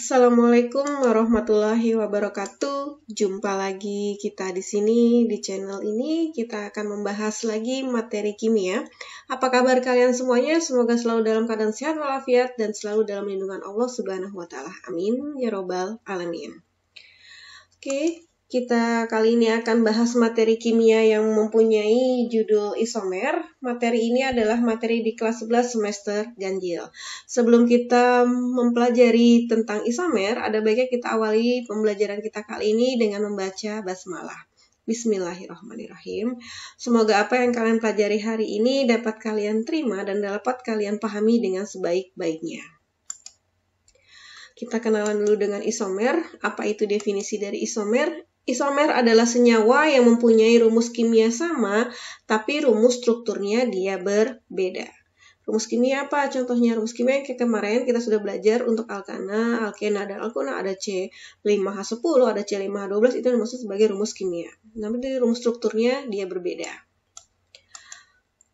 Assalamualaikum warahmatullahi wabarakatuh. Jumpa lagi kita di sini di channel ini. Kita akan membahas lagi materi kimia. Apa kabar kalian semuanya? Semoga selalu dalam keadaan sehat walafiat dan selalu dalam lindungan Allah Subhanahu wa taala. Amin ya robbal alamin. Oke, kita kali ini akan bahas materi kimia yang mempunyai judul isomer. Materi ini adalah materi di kelas 11 semester ganjil. Sebelum kita mempelajari tentang isomer, ada baiknya kita awali pembelajaran kita kali ini dengan membaca basmalah. Bismillahirrahmanirrahim. Semoga apa yang kalian pelajari hari ini dapat kalian terima dan dapat kalian pahami dengan sebaik-baiknya. Kita kenalan dulu dengan isomer. Apa itu definisi dari isomer? Isomer adalah senyawa yang mempunyai rumus kimia sama, tapi rumus strukturnya dia berbeda. Rumus kimia apa? Contohnya rumus kimia yang kayak kemarin kita sudah belajar untuk alkana, alkena, dan alkuna ada C5H10, ada C5H12, itu dimaksud sebagai rumus kimia. Namun di rumus strukturnya dia berbeda.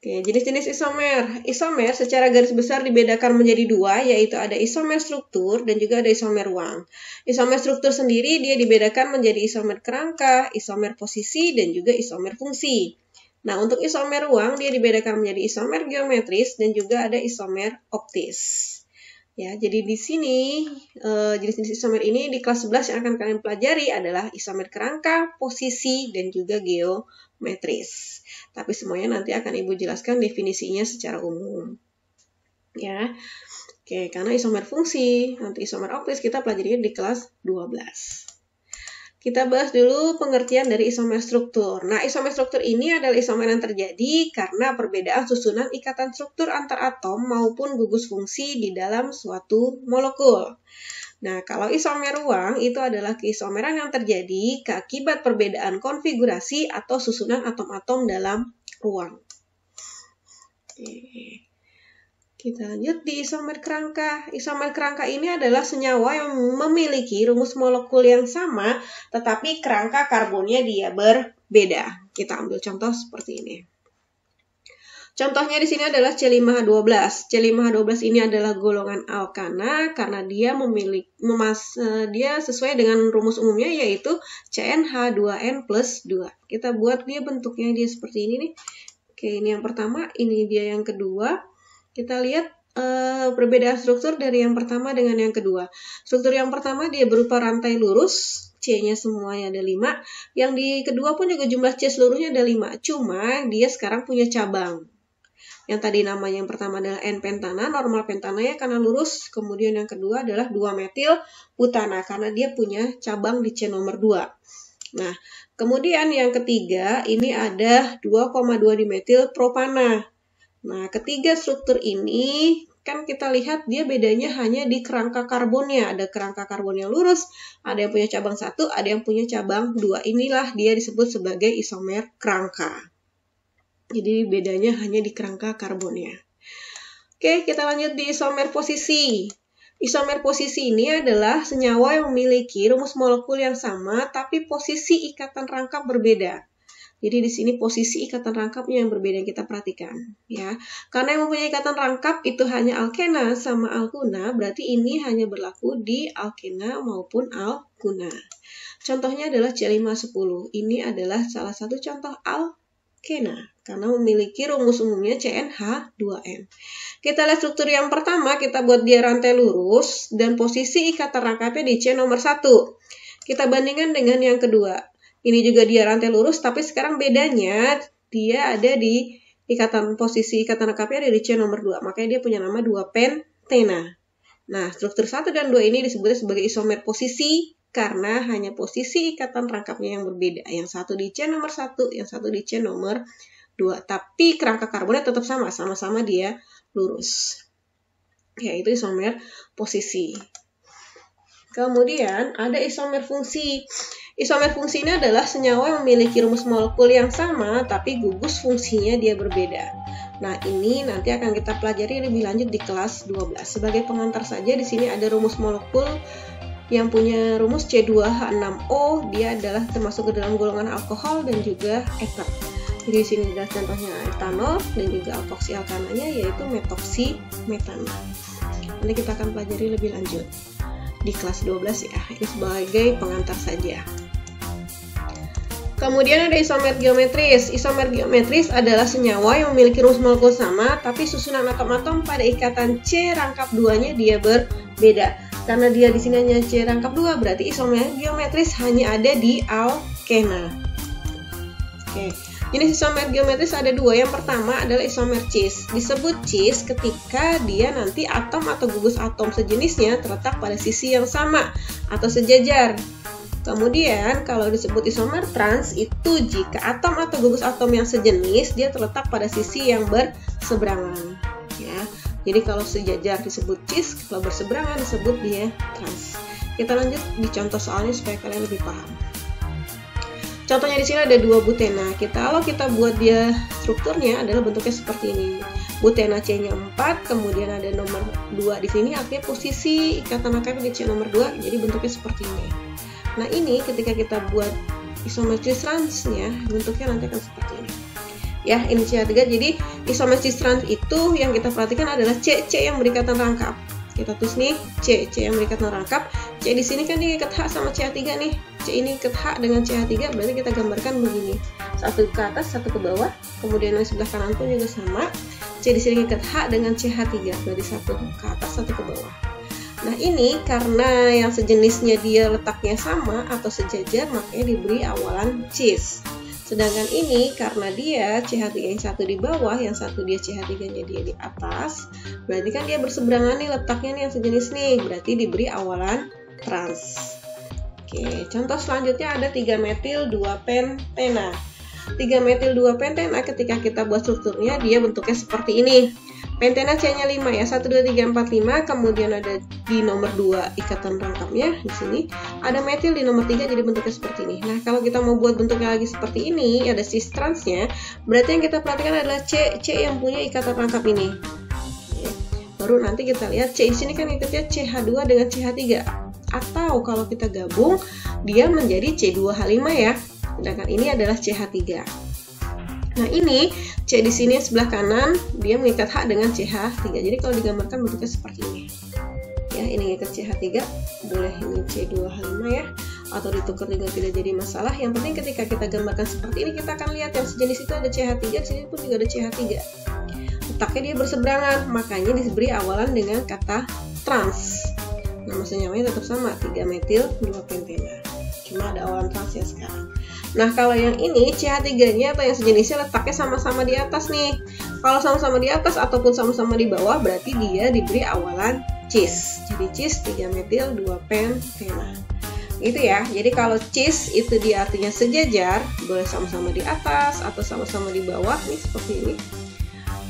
Oke, jenis-jenis isomer. Isomer secara garis besar dibedakan menjadi dua, yaitu ada isomer struktur dan juga ada isomer ruang. Isomer struktur sendiri dia dibedakan menjadi isomer kerangka, isomer posisi, dan juga isomer fungsi. Nah, untuk isomer ruang dia dibedakan menjadi isomer geometris dan juga ada isomer optis. Ya, jadi di sini jenis-jenis isomer ini di kelas 11 yang akan kalian pelajari adalah isomer kerangka, posisi, dan juga geometris. Tapi semuanya nanti akan Ibu jelaskan definisinya secara umum. Ya. Oke, karena isomer fungsi, nanti isomer optis kita pelajari di kelas 12. Kita bahas dulu pengertian dari isomer struktur. Nah, isomer struktur ini adalah isomer yang terjadi karena perbedaan susunan ikatan struktur antar atom maupun gugus fungsi di dalam suatu molekul. Nah, kalau isomer ruang itu adalah keisomeran yang terjadi akibat perbedaan konfigurasi atau susunan atom-atom dalam ruang. Oke. Kita lanjut di isomer kerangka. Isomer kerangka ini adalah senyawa yang memiliki rumus molekul yang sama, tetapi kerangka karbonnya dia berbeda. Kita ambil contoh seperti ini. Contohnya di sini adalah C5H12. C5H12 ini adalah golongan alkana karena dia dia sesuai dengan rumus umumnya yaitu CnH2n plus 2. Kita buat dia bentuknya dia seperti ini nih. Oke, ini yang pertama, ini dia yang kedua. Kita lihat perbedaan struktur dari yang pertama dengan yang kedua. Struktur yang pertama dia berupa rantai lurus, C-nya semuanya ada 5. Yang di kedua pun juga jumlah C seluruhnya ada 5. Cuma dia sekarang punya cabang. Yang tadi namanya yang pertama adalah N-pentana, normal pentananya karena lurus. Kemudian yang kedua adalah 2-metil butana karena dia punya cabang di C nomor 2. Nah, kemudian yang ketiga ini ada 2,2 dimetil propana. Nah, ketiga struktur ini kan kita lihat dia bedanya hanya di kerangka karbonnya. Ada kerangka karbon yang lurus, ada yang punya cabang 1, ada yang punya cabang 2. Inilah dia disebut sebagai isomer kerangka. Jadi bedanya hanya di kerangka karbonnya. Oke, kita lanjut di isomer posisi. Isomer posisi ini adalah senyawa yang memiliki rumus molekul yang sama, tapi posisi ikatan rangkap berbeda. Jadi di sini posisi ikatan rangkapnya yang berbeda yang kita perhatikan, ya. Karena yang mempunyai ikatan rangkap itu hanya alkena sama alkuna, berarti ini hanya berlaku di alkena maupun alkuna. Contohnya adalah C5H10. Ini adalah salah satu contoh alkena karena memiliki rumus umumnya CnH2n. Kita lihat struktur yang pertama, kita buat dia rantai lurus dan posisi ikatan rangkapnya di C nomor 1. Kita bandingkan dengan yang kedua. Ini juga dia rantai lurus, tapi sekarang bedanya dia ada di posisi ikatan rangkapnya ada di C nomor 2. Makanya dia punya nama 2-pentena. Nah, struktur 1 dan 2 ini disebut sebagai isomer posisi karena hanya posisi ikatan rangkapnya yang berbeda. Yang satu di C nomor 1, yang satu di C nomor 2. Tapi kerangka karbonnya tetap sama-sama dia lurus. Yaitu isomer posisi. Kemudian ada isomer fungsi. Isomer fungsi ini adalah senyawa yang memiliki rumus molekul yang sama, tapi gugus fungsinya dia berbeda. Nah, ini nanti akan kita pelajari lebih lanjut di kelas 12. Sebagai pengantar saja, di sini ada rumus molekul yang punya rumus C2H6O. Dia adalah termasuk ke dalam golongan alkohol dan juga ether. Jadi di sini adalah contohnya etanol dan juga alkoksi alkananya yaitu metoksi metana. Nanti kita akan pelajari lebih lanjut. di kelas 12 ya. Ini sebagai pengantar saja. Kemudian ada isomer geometris. Isomer geometris adalah senyawa yang memiliki rumus molekul sama, tapi susunan atom-atom pada ikatan C rangkap 2-nya dia berbeda. Karena dia di sini hanya C rangkap 2, berarti isomer geometris hanya ada di alkena. Oke. Jenis isomer geometris ada dua. Yang pertama adalah isomer cis. Disebut cis ketika dia nanti atom atau gugus atom sejenisnya terletak pada sisi yang sama atau sejajar. Kemudian kalau disebut isomer trans itu jika atom atau gugus atom yang sejenis dia terletak pada sisi yang berseberangan. Ya. Jadi kalau sejajar disebut cis, kalau berseberangan disebut dia trans. Kita lanjut di contoh soalnya supaya kalian lebih paham. Contohnya di sini ada 2 butena. Kalau kita buat dia strukturnya adalah bentuknya seperti ini. Butena C-nya 4, kemudian ada nomor 2 di sini, artinya posisi ikatan AKP di C nomor 2, jadi bentuknya seperti ini. Nah, ini ketika kita buat isomer cis transnya, bentuknya nanti akan seperti ini. Ya, ini CH3. Jadi isomer cis trans itu yang kita perhatikan adalah C yang berikatan rangkap. Kita tulis nih C yang berikatan rangkap. C di sini kan diikat H sama CH3 nih. C ini ikat H dengan CH3, berarti kita gambarkan begini. Satu ke atas, satu ke bawah. Kemudian yang sebelah kanan pun juga sama. C di sini ikat H dengan CH3, berarti satu ke atas, satu ke bawah. Nah, ini karena yang sejenisnya dia letaknya sama atau sejajar, makanya diberi awalan cis. Sedangkan ini karena dia CH3 yang satu di bawah, yang satu dia CH3-nya dia di atas, berarti kan dia berseberangan nih letaknya nih yang sejenis nih, berarti diberi awalan trans. Oke, contoh selanjutnya ada 3-metil 2-pentena. 3-metil 2-pentena ketika kita buat strukturnya dia bentuknya seperti ini. Pentena C-nya 5 ya, 1, 2, 3, 4, 5, kemudian ada di nomor 2 ikatan rangkapnya di sini. Ada metil di nomor 3 jadi bentuknya seperti ini. Nah, kalau kita mau buat bentuknya lagi seperti ini, ada cis transnya, berarti yang kita perhatikan adalah C yang punya ikatan rangkap ini. Baru nanti kita lihat C di sini kan ikatnya CH2 dengan CH3. Atau kalau kita gabung, dia menjadi C2H5 ya. Sedangkan ini adalah CH3. Nah, ini C di sini sebelah kanan dia mengikat H dengan CH3. Jadi kalau digambarkan bentuknya seperti ini. Ya, ini mengikat CH3, boleh ini C2H5 ya, atau ditukar juga tidak jadi masalah. Yang penting ketika kita gambarkan seperti ini, kita akan lihat yang sejenis itu ada CH3, di sini pun juga ada CH3. Letaknya dia berseberangan, makanya diberi awalan dengan kata trans. Nama senyawanya tetap sama, 3-metil 2-pentena. Cuma ada awalan trans ya sekarang. Nah, kalau yang ini CH3-nya atau yang sejenisnya letaknya sama-sama di atas nih. Kalau sama-sama di atas ataupun sama-sama di bawah, berarti dia diberi awalan cis. Jadi cis 3-metil 2-pentena. Itu ya. Jadi kalau cis itu dia artinya sejajar, boleh sama-sama di atas atau sama-sama di bawah nih seperti ini.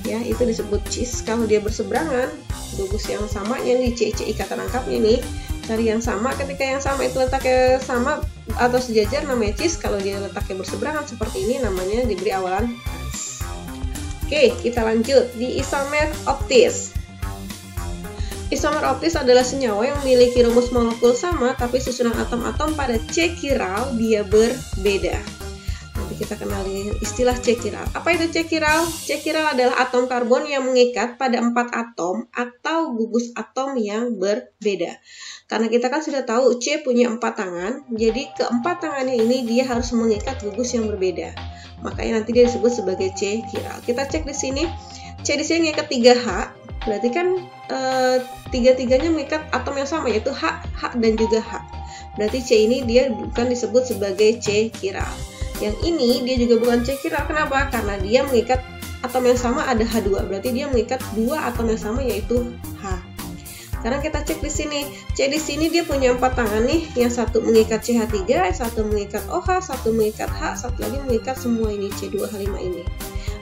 Ya, itu disebut cis. Kalau dia berseberangan, gugus yang samanya nih C ikatan rangkapnya nih, cari yang sama. Ketika yang sama itu letaknya sama atau sejajar namanya cis. Kalau dia letaknya berseberangan seperti ini namanya diberi awalan trans. Oke, kita lanjut di isomer optis. Isomer optis adalah senyawa yang memiliki rumus molekul sama tapi susunan atom-atom pada C chiral dia berbeda. Nanti kita kenali istilah C chiral. Apa itu C chiral? C chiral adalah atom karbon yang mengikat pada 4 atom atau gugus atom yang berbeda. Karena kita kan sudah tahu C punya 4 tangan, jadi keempat tangannya ini dia harus mengikat gugus yang berbeda. Makanya nanti dia disebut sebagai C chiral. Kita cek di sini, C di sini mengikat 3H, berarti kan tiga-tiganya mengikat atom yang sama yaitu H, dan juga H. Berarti C ini dia bukan disebut sebagai C chiral. Yang ini dia juga bukan C chiral. Kenapa? Karena dia mengikat atom yang sama ada H2. Berarti dia mengikat 2 atom yang sama yaitu H. Sekarang kita cek di sini. C di sini dia punya 4 tangan nih. Yang satu mengikat CH3, satu mengikat OH, satu mengikat H, satu lagi mengikat semua ini C2H5 ini.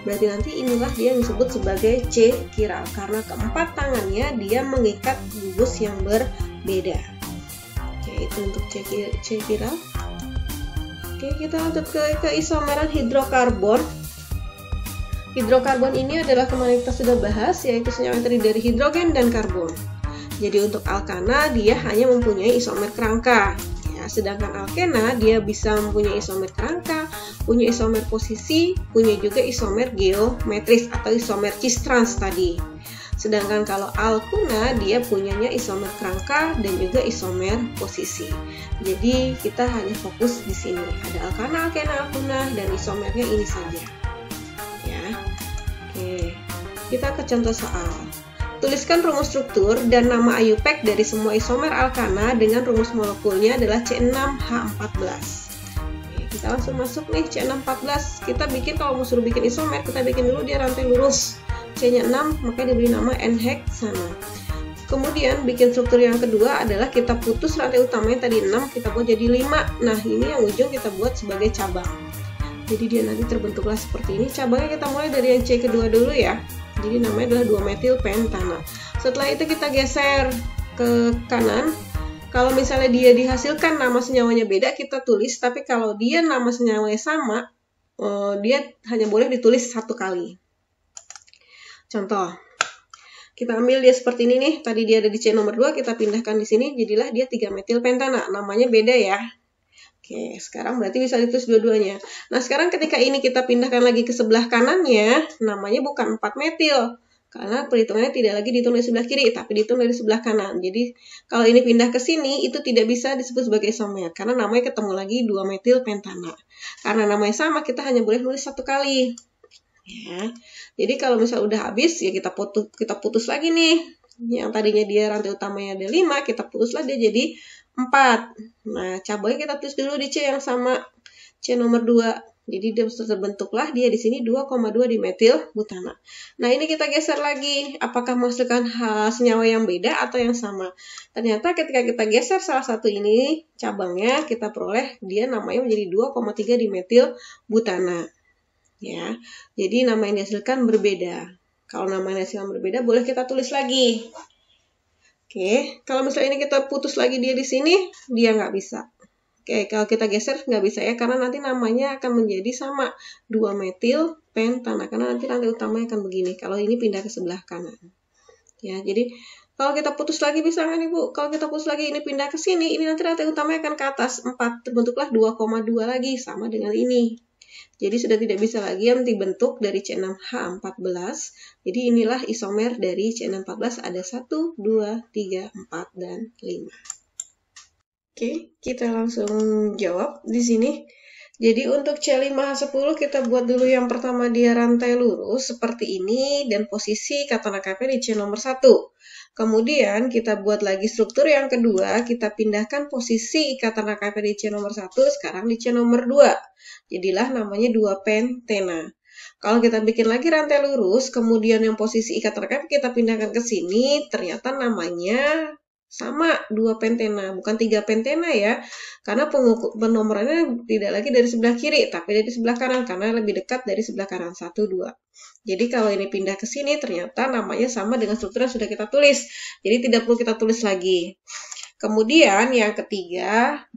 Berarti nanti inilah dia disebut sebagai C chiral karena keempat tangannya dia mengikat gugus yang berbeda. Oke, itu untuk C chiral. Oke, kita lanjut ke isomeran hidrokarbon. Hidrokarbon ini adalah kemarin kita sudah bahas, yaitu senyawa yang terdiri dari hidrogen dan karbon. Jadi untuk alkana dia hanya mempunyai isomer kerangka. Ya, sedangkan alkena dia bisa mempunyai isomer kerangka, punya isomer posisi, punya juga isomer geometris atau isomer cis trans tadi. Sedangkan kalau alkuna dia punyanya isomer kerangka dan juga isomer posisi. Jadi kita hanya fokus di sini. Ada alkana, alkena, alkuna dan isomernya ini saja. Ya. Oke. Kita ke contoh soal. Tuliskan rumus struktur dan nama IUPAC dari semua isomer alkana dengan rumus molekulnya adalah C6H14. Kita langsung masuk nih C6H14. Kita bikin, kalau mau suruh bikin isomer, kita bikin dulu dia rantai lurus. C-nya 6, maka diberi nama N-heksana. Kemudian bikin struktur yang kedua adalah kita putus rantai utamanya tadi 6, kita buat jadi 5. Nah, ini yang ujung kita buat sebagai cabang. Jadi dia nanti terbentuklah seperti ini. Cabangnya kita mulai dari yang C kedua dulu ya. Jadi namanya adalah 2-metil pentana. Setelah itu kita geser ke kanan. Kalau misalnya dia dihasilkan nama senyawanya beda, kita tulis. Tapi kalau dia nama senyawanya sama, dia hanya boleh ditulis satu kali. Contoh, kita ambil dia seperti ini nih. Tadi dia ada di C nomor 2, kita pindahkan di sini. Jadilah dia 3-metil pentana. Namanya beda ya. Oke, sekarang berarti bisa ditulis dua-duanya. Nah, sekarang ketika ini kita pindahkan lagi ke sebelah kanannya, namanya bukan 4-metil. Karena perhitungannya tidak lagi dihitung dari sebelah kiri, tapi dihitung dari sebelah kanan. Jadi, kalau ini pindah ke sini, itu tidak bisa disebut sebagai isomer. Karena namanya ketemu lagi 2-metil pentana. Karena namanya sama, kita hanya boleh nulis satu kali. Ya. Jadi, kalau misalnya udah habis, ya kita putus lagi nih. Yang tadinya dia rantai utamanya ada 5, kita putuslah dia jadi 4. Nah, cabangnya kita tulis dulu di C yang sama. C nomor 2. Jadi dia terbentuklah dia di sini 2,2 dimetil butana. Nah, ini kita geser lagi. Apakah menghasilkan senyawa yang beda atau yang sama? Ternyata ketika kita geser salah satu ini cabangnya, kita peroleh dia namanya menjadi 2,3 dimetil butana. Ya. Jadi nama yang dihasilkan berbeda. Kalau nama yang dihasilkan berbeda boleh kita tulis lagi. Oke, kalau misalnya ini kita putus lagi dia di sini, dia nggak bisa. Oke, kalau kita geser nggak bisa ya, karena nanti namanya akan menjadi sama 2-metil pentana, karena nanti rantai utamanya akan begini. Kalau ini pindah ke sebelah kanan, ya. Jadi kalau kita putus lagi bisa nggak nih Bu? Kalau kita putus lagi ini pindah ke sini, ini nanti rantai utamanya akan ke atas 4, terbentuklah 2,2 lagi sama dengan ini. Jadi sudah tidak bisa lagi yang dibentuk dari C6H14. Jadi inilah isomer dari C6H14 ada 1, 2, 3, 4 dan 5. Oke, kita langsung jawab di sini. Jadi untuk C5H10 kita buat dulu yang pertama dia rantai lurus seperti ini dan posisi kata lengkapnya di C nomor 1. Kemudian kita buat lagi struktur yang kedua, kita pindahkan posisi ikatan lengkapnya di C nomor 1 sekarang di C nomor 2. Jadilah namanya 2 pentena. Kalau kita bikin lagi rantai lurus, kemudian yang posisi ikatan lengkap kita pindahkan ke sini, ternyata namanya sama 2 pentena, bukan 3 pentena ya, karena penomorannya tidak lagi dari sebelah kiri, tapi dari sebelah kanan, karena lebih dekat dari sebelah kanan, 1, 2. Jadi kalau ini pindah ke sini, ternyata namanya sama dengan struktur yang sudah kita tulis, jadi tidak perlu kita tulis lagi. Kemudian yang ketiga,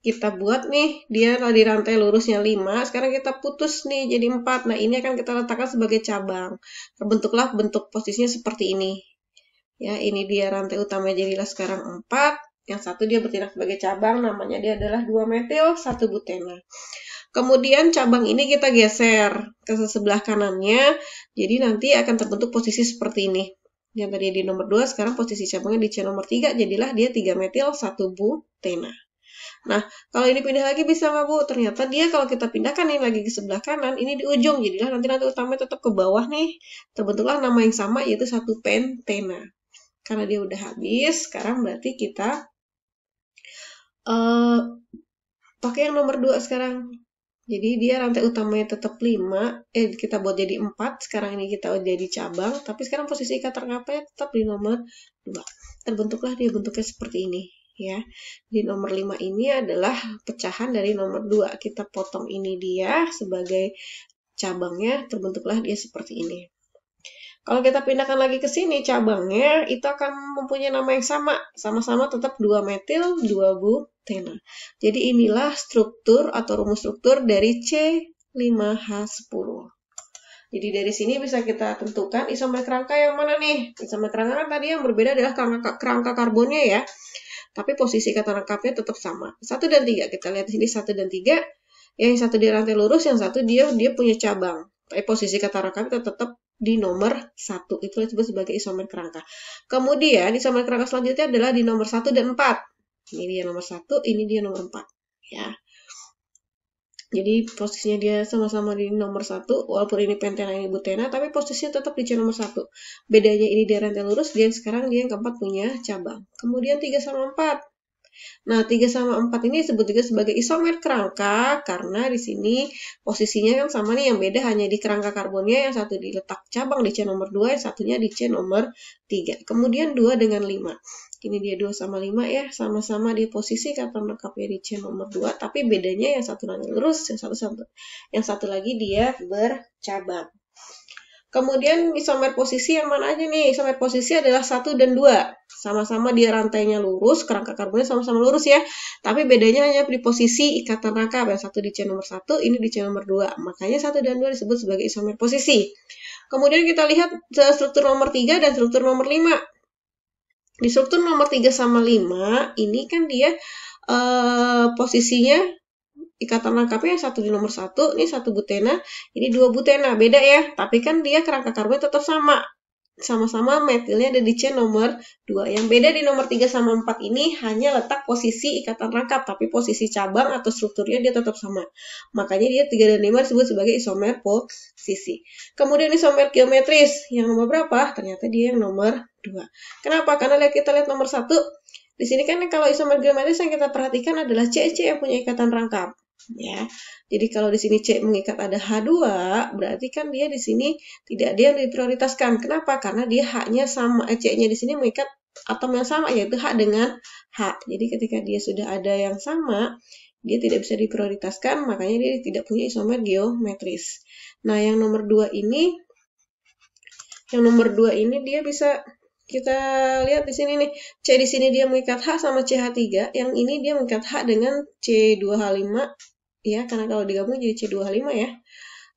kita buat nih, dia di rantai lurusnya 5, sekarang kita putus nih jadi 4, nah ini akan kita letakkan sebagai cabang, terbentuklah bentuk posisinya seperti ini. Ya, ini dia rantai utama jadilah sekarang 4. Yang satu dia bertindak sebagai cabang, namanya dia adalah 2-metil 1 butena. Kemudian cabang ini kita geser ke sebelah kanannya, jadi nanti akan terbentuk posisi seperti ini. Yang tadi di nomor 2, sekarang posisi cabangnya di C nomor 3, jadilah dia 3-metil 1 butena. Nah, kalau ini pindah lagi bisa nggak Bu? Ternyata dia kalau kita pindahkan ini lagi ke sebelah kanan, ini di ujung, jadilah nanti rantai utamanya tetap ke bawah nih. Terbentuklah nama yang sama, yaitu 1 pentena. Karena dia udah habis, sekarang berarti kita pakai yang nomor 2 sekarang. Jadi dia rantai utamanya tetap 5, kita buat jadi 4, sekarang ini kita jadi cabang, tapi sekarang posisi ikatan lengkapnya tetap di nomor 2. Terbentuklah dia bentuknya seperti ini. Ya, di nomor 5 ini adalah pecahan dari nomor 2. Kita potong ini dia sebagai cabangnya, terbentuklah dia seperti ini. Kalau kita pindahkan lagi ke sini, cabangnya itu akan mempunyai nama yang sama. Sama-sama tetap 2-metil 2 butena. Jadi inilah struktur atau rumus struktur dari C5H10. Jadi dari sini bisa kita tentukan isomer kerangka yang mana nih? Isomer kerangka kan tadi yang berbeda adalah kerangka karbonnya ya. Tapi posisi kata lengkapnya tetap sama. 1 dan 3. Kita lihat di sini 1 dan 3. Yang satu di rantai lurus, yang satu dia punya cabang. Tapi posisi kata rangka itu tetap di nomor 1. Itu disebut sebagai isomer kerangka. Kemudian isomer kerangka selanjutnya adalah di nomor 1 dan 4. Ini dia nomor 1, ini dia nomor 4. Ya. Jadi posisinya dia sama-sama di nomor 1, walaupun ini pentena ini butena, tapi posisinya tetap di C nomor 1. Bedanya ini dia rantai lurus, dan sekarang dia yang keempat punya cabang. Kemudian 3 sama 4. Nah, 3 sama 4 ini disebut juga sebagai isomer kerangka, karena di sini posisinya kan sama nih, yang beda hanya di kerangka karbonnya, yang satu diletak cabang di C nomor 2, yang satunya di C nomor 3. Kemudian 2 dengan 5. Ini dia 2 sama 5 ya, sama-sama di posisi ikatan lengkapnya di C nomor 2, tapi bedanya yang satu rantai lurus, yang satu lagi dia bercabang. Kemudian isomer posisi yang mana aja nih? Isomer posisi adalah 1 dan 2. Sama-sama dia rantainya lurus, kerangka karbonnya sama-sama lurus ya. Tapi bedanya hanya di posisi ikatan rangkap. Yang satu di C nomor 1, ini di C nomor 2. Makanya 1 dan 2 disebut sebagai isomer posisi. Kemudian kita lihat struktur nomor 3 dan struktur nomor 5. Di struktur nomor 3 sama 5, ini kan dia posisinya ikatan rangkapnya yang satu di nomor 1, ini 1 butena, ini 2 butena, beda ya. Tapi kan dia kerangka karbonnya tetap sama. Sama-sama metilnya ada di C nomor 2. Yang beda di nomor 3 sama 4 ini hanya letak posisi ikatan rangkap, tapi posisi cabang atau strukturnya dia tetap sama. Makanya dia 3 dan 5 disebut sebagai isomer posisi. Kemudian isomer geometris, yang nomor berapa? Ternyata dia yang nomor 2. Kenapa? Karena kita lihat nomor 1, di sini kan kalau isomer geometris yang kita perhatikan adalah CC yang punya ikatan rangkap. Ya, jadi kalau di sini C mengikat ada H2, berarti kan dia di sini tidak dia diprioritaskan. Kenapa? Karena dia H-nya sama, C-nya di sini mengikat atom yang sama, yaitu H dengan H. Jadi ketika dia sudah ada yang sama, dia tidak bisa diprioritaskan, makanya dia tidak punya isomer geometris. Nah, yang nomor 2 ini, dia bisa kita lihat di sini nih, C di sini dia mengikat H sama CH3, yang ini dia mengikat H dengan C2H5. Ya, karena kalau digabung jadi C2H5 ya.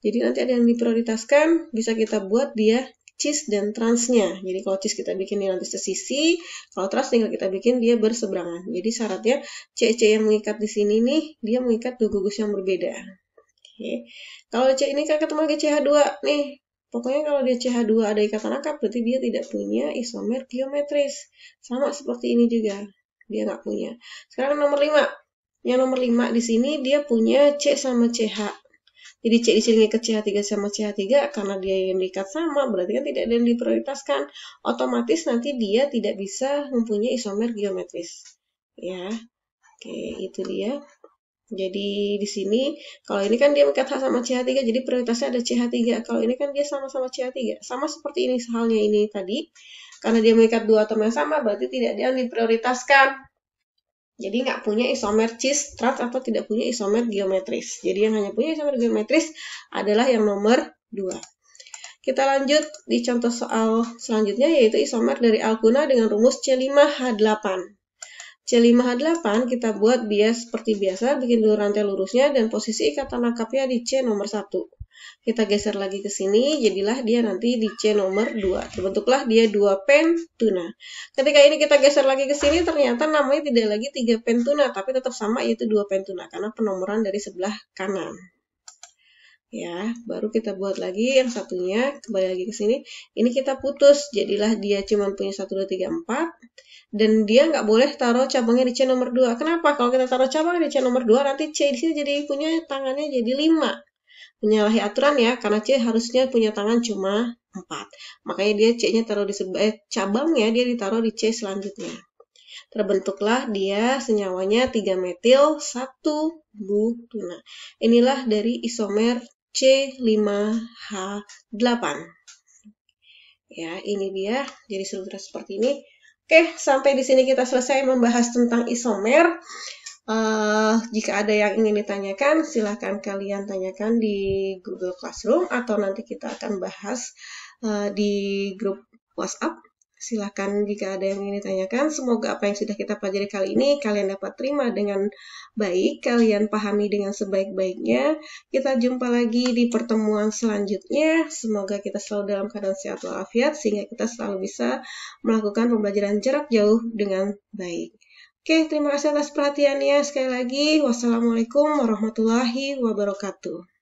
Jadi nanti ada yang diprioritaskan, bisa kita buat dia cis dan transnya. Jadi kalau cis kita bikin dia nanti sesisi, kalau trans tinggal kita bikin dia berseberangan. Jadi syaratnya CC yang mengikat di sini nih, dia mengikat dua gugus yang berbeda. Oke. Kalau C ini kan ketemu lagi CH2 nih. Pokoknya kalau dia CH2 ada ikatan rangkap, berarti dia tidak punya isomer geometris. Sama seperti ini juga, dia nggak punya. Sekarang nomor 5. Yang nomor 5 di sini dia punya C sama CH. Jadi C di sini ngikat CH3 sama CH3, karena dia yang diikat sama, berarti kan tidak ada yang diprioritaskan. Otomatis nanti dia tidak bisa mempunyai isomer geometris. Ya, oke, itu dia. Jadi di sini, kalau ini kan dia mengikat H sama CH3, jadi prioritasnya ada CH3. Kalau ini kan dia sama-sama CH3. Sama seperti ini halnya ini tadi. Karena dia mengikat dua atom yang sama, berarti tidak ada yang diprioritaskan. Jadi nggak punya isomer cis, trans, atau tidak punya isomer geometris. Jadi yang hanya punya isomer geometris adalah yang nomor 2. Kita lanjut di contoh soal selanjutnya, yaitu isomer dari alkuna dengan rumus C5H8. C5H8 kita buat bias seperti biasa, bikin dulu rantai lurusnya dan posisi ikatan rangkapnya di C nomor 1. Kita geser lagi ke sini, jadilah dia nanti di C nomor 2. Terbentuklah dia 2 pentuna. Ketika ini kita geser lagi ke sini, ternyata namanya tidak lagi 3 pentuna, tapi tetap sama yaitu 2 pentuna, karena penomoran dari sebelah kanan. Ya, baru kita buat lagi yang satunya, kembali lagi ke sini. Ini kita putus, jadilah dia cuma punya 1, 2, 3, 4. Dan dia nggak boleh taruh cabangnya di C nomor 2. Kenapa? Kalau kita taruh cabang di C nomor 2, nanti C di sini jadi punya tangannya jadi 5. Menyalahi aturan ya, karena C harusnya punya tangan cuma 4. Makanya dia C-nya taruh di cabangnya dia ditaruh di C selanjutnya. Terbentuklah dia senyawanya 3 metil 1 butuna. Inilah dari isomer C5H8. Ya, ini dia jadi struktur seperti ini. Oke, sampai di sini kita selesai membahas tentang isomer. Jika ada yang ingin ditanyakan, silahkan kalian tanyakan di Google Classroom atau nanti kita akan bahas di grup WhatsApp. Silahkan jika ada yang ingin ditanyakan. Semoga apa yang sudah kita pelajari kali ini kalian dapat terima dengan baik, kalian pahami dengan sebaik-baiknya. Kita jumpa lagi di pertemuan selanjutnya. Semoga kita selalu dalam keadaan sehat walafiat sehingga kita selalu bisa melakukan pembelajaran jarak jauh dengan baik. Oke, terima kasih atas perhatiannya. Sekali lagi, wassalamualaikum warahmatullahi wabarakatuh.